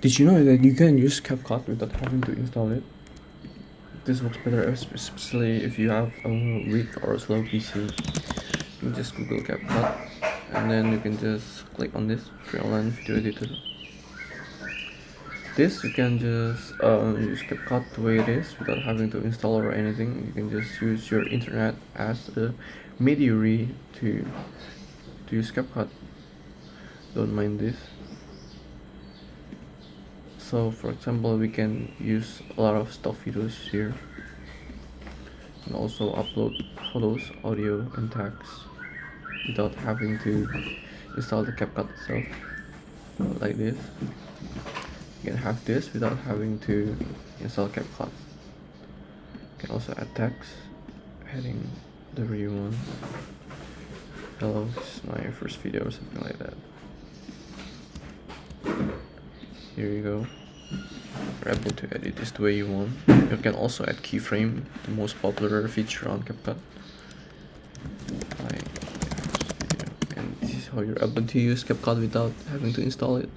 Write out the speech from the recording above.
Did you know that you can use CapCut without having to install it? This works better especially if you have a weak or a slow PC. You just Google CapCut and then you can just click on this free online video editor. This you can just use CapCut the way it is without having to install or anything. You can just use your internet as a mediary to use CapCut. Don't mind this. So for example, we can use a lot of stock videos here and also upload photos, audio and text without having to install the CapCut itself, like this. You can have this without having to install CapCut. You can also add text, heading whatever you want. Hello, this is my first video or something like that. Here you go. You're able to edit this the way you want. You can also add keyframe, the most popular feature on CapCut. And this is how you're able to use CapCut without having to install it.